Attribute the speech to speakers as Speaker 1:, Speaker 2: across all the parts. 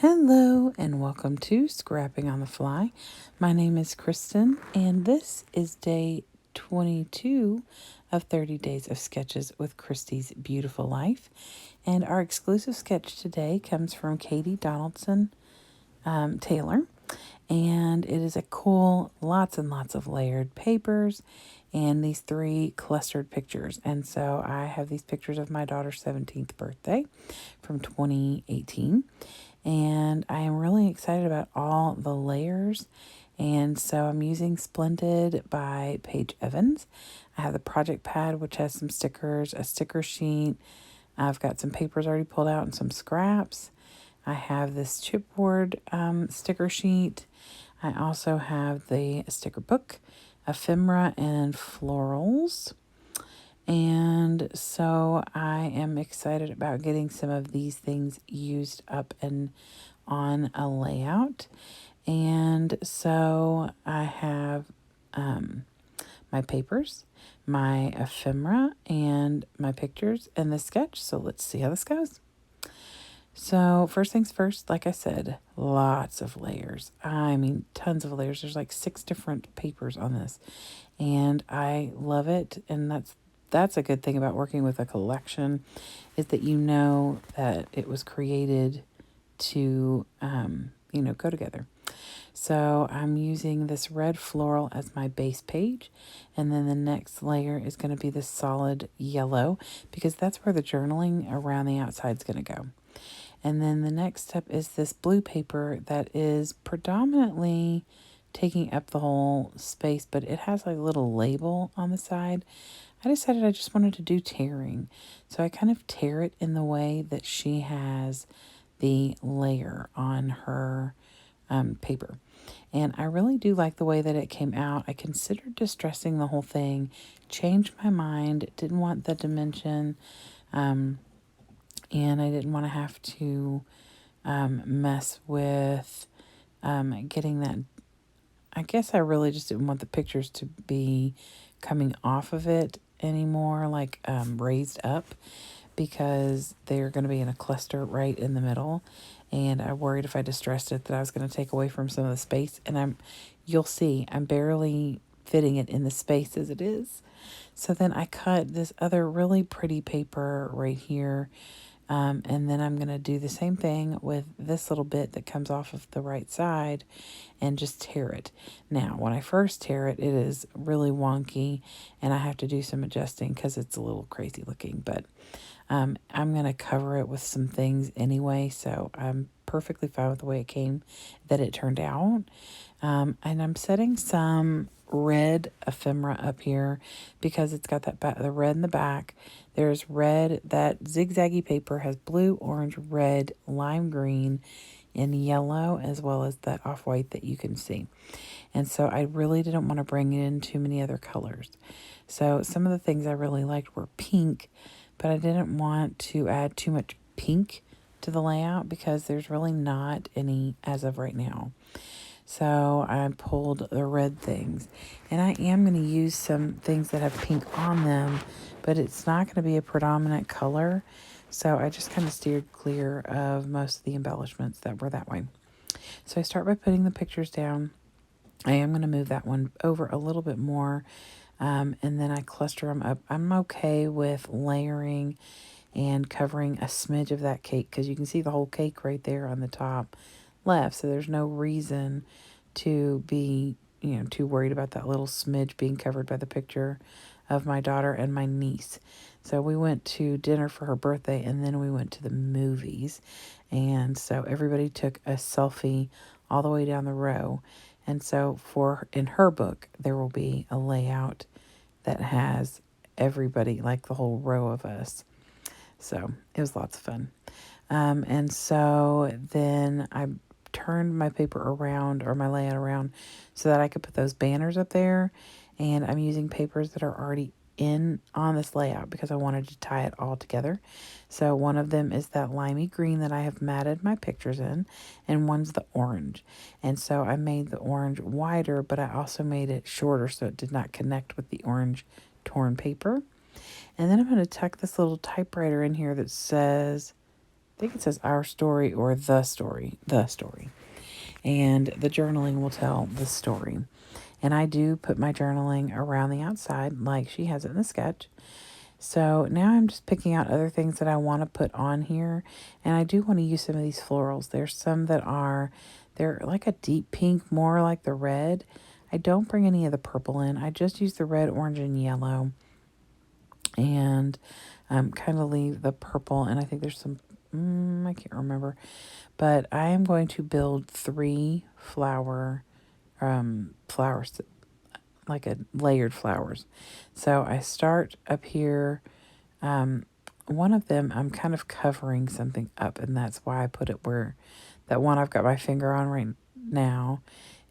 Speaker 1: Hello and welcome to Scrapping on the Fly. My name is Kristen and this is day 22 of 30 Days of Sketches with Christy's Beautiful Life. And our exclusive sketch today comes from Katie Donaldson Taylor. And it is a cool, lots and lots of layered papers and these three clustered pictures. And so I have these pictures of my daughter's 17th birthday from 2018. And I am really excited about all the layers. And so I'm using Splendid by Paige Evans. I have the project pad, which has some stickers, a sticker sheet. I've got some papers already pulled out and some scraps. I have this chipboard sticker sheet. I also have the sticker book, ephemera, and florals. And so I am excited about getting some of these things used up and on a layout. And so I have my papers, my ephemera, and my pictures and the sketch. So let's see how this goes. So first things first, like I said, lots of layers. I mean, tons of layers. There's like 6 different papers on this. And I love it. And that's a good thing about working with a collection, is that you know that it was created to, go together. So I'm using this red floral as my base page. And then the next layer is going to be this solid yellow, because that's where the journaling around the outside is going to go. And then the next step is this blue paper that is predominantly taking up the whole space, but it has like a little label on the side. I decided I just wanted to do tearing. So I kind of tear it in the way that she has the layer on her paper. And I really do like the way that it came out. I considered distressing the whole thing, changed my mind, didn't want the dimension, and I didn't want to have to mess with getting that. I guess I really just didn't want the pictures to be coming off of it anymore, like raised up, because they're going to be in a cluster right in the middle. And I worried if I distressed it that I was going to take away from some of the space. And you'll see, I'm barely fitting it in the space as it is. So then I cut this other really pretty paper right here. And then I'm going to do the same thing with this little bit that comes off of the right side and just tear it. Now, when I first tear it, it is really wonky and I have to do some adjusting because it's a little crazy looking, but I'm going to cover it with some things anyway, so I'm perfectly fine with the way it turned out. And I'm setting some red ephemera up here because it's got the red in the back. There's red, that zigzaggy paper has blue, orange, red, lime green, and yellow, as well as that off-white that you can see. And so I really didn't want to bring in too many other colors. So some of the things I really liked were pink, but I didn't want to add too much pink to the layout because there's really not any as of right now. So I pulled the red things, and I am going to use some things that have pink on them, but it's not going to be a predominant color. So I just kind of steered clear of most of the embellishments that were that way. So I start by putting the pictures down. I am going to move that one over a little bit more, and then I cluster them up. I'm okay with layering and covering a smidge of that cake because you can see the whole cake right there on the top left. So there's no reason to be, too worried about that little smidge being covered by the picture of my daughter and my niece. So we went to dinner for her birthday and then we went to the movies. And so everybody took a selfie all the way down the row. And so in her book, there will be a layout that has everybody, like the whole row of us. So it was lots of fun. And so then I turned my paper around, or my layout around, so that I could put those banners up there. And I'm using papers that are already on this layout because I wanted to tie it all together. So one of them is that limey green that I have matted my pictures in, and one's the orange. And so I made the orange wider, but I also made it shorter so it did not connect with the orange torn paper. And then I'm going to tuck this little typewriter in here that says think it says our story or the story, the story. And the journaling will tell the story. And I do put my journaling around the outside like she has it in the sketch. So now I'm just picking out other things that I want to put on here. And I do want to use some of these florals. There's some that are, they're like a deep pink, more like the red. I don't bring any of the purple in. I just use the red, orange, and yellow. And kind of leave the purple. And I think there's some, I can't remember. But I am going to build 3 flowers, like a layered flowers. So I start up here. One of them I'm kind of covering something up, and that's why I put it where that one I've got my finger on right now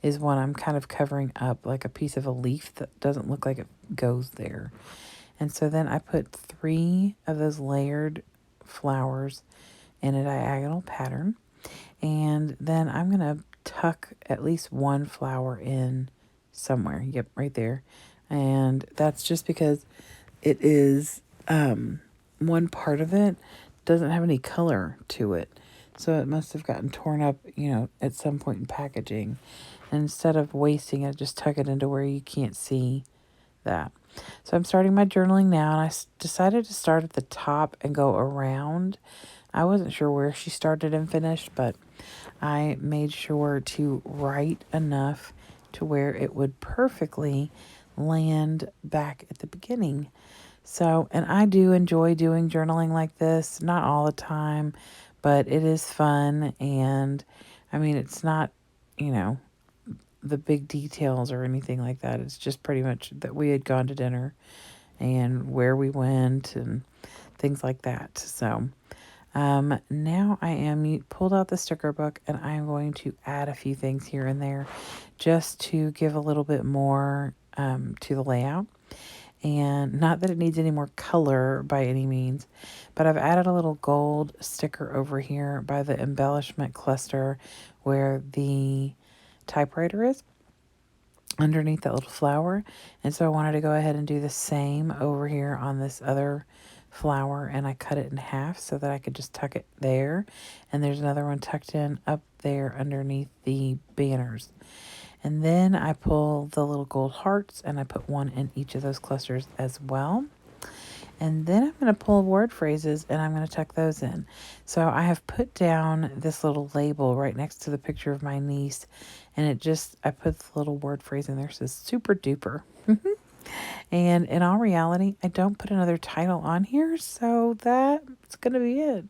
Speaker 1: is one I'm kind of covering up, like a piece of a leaf that doesn't look like it goes there. And so then I put 3 of those layered flowers in a diagonal pattern. And then I'm going to tuck at least 1 flower in somewhere. Yep, right there. And that's just because it is one part of it doesn't have any color to it. So it must have gotten torn up, at some point in packaging. And instead of wasting it, just tuck it into where you can't see that. So I'm starting my journaling now, and I decided to start at the top and go around. I wasn't sure where she started and finished, but I made sure to write enough to where it would perfectly land back at the beginning. So, and I do enjoy doing journaling like this, not all the time, but it is fun. And I mean, it's not, the big details or anything like that. It's just pretty much that we had gone to dinner and where we went and things like that. So, now I am pulled out the sticker book, and I am going to add a few things here and there just to give a little bit more to the layout. And not that it needs any more color by any means, but I've added a little gold sticker over here by the embellishment cluster where the typewriter is underneath that little flower. And so I wanted to go ahead and do the same over here on this other flower, and I cut it in half so that I could just tuck it there. And there's another one tucked in up there underneath the banners. And then I pull the little gold hearts, and I put one in each of those clusters as well. And then I'm going to pull word phrases, and I'm going to tuck those in. So I have put down this little label right next to the picture of my niece, and I put the little word phrase in there. It says super duper. And in all reality, I don't put another title on here, so that's going to be it,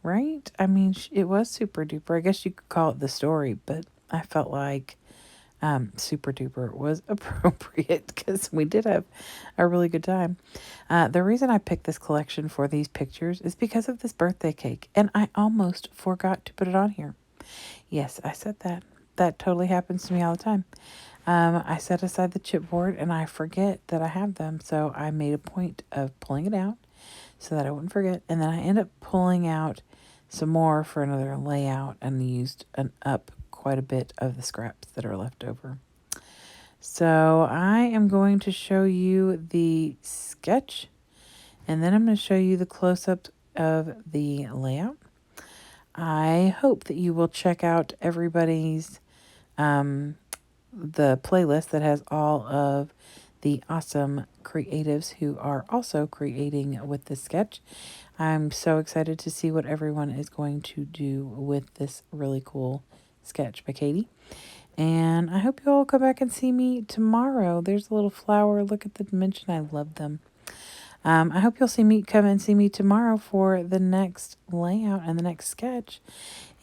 Speaker 1: right? I mean, it was super duper. I guess you could call it the story, but I felt like super duper was appropriate because we did have a really good time. The reason I picked this collection for these pictures is because of this birthday cake, and I almost forgot to put it on here. Yes, I said that. That totally happens to me all the time. I set aside the chipboard and I forget that I have them, so I made a point of pulling it out so that I wouldn't forget, and then I end up pulling out some more for another layout and used up quite a bit of the scraps that are left over. So I am going to show you the sketch, and then I'm going to show you the close-up of the layout. I hope that you will check out everybody's the playlist that has all of the awesome creatives who are also creating with this sketch. I'm so excited to see what everyone is going to do with this really cool sketch by Katie. And I hope you all come back and see me tomorrow. There's a little flower. Look at the dimension. I love them. I hope you'll come and see me tomorrow for the next layout and the next sketch.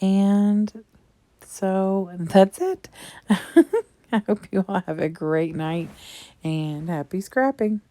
Speaker 1: And so that's it. I hope you all have a great night and happy scrapping.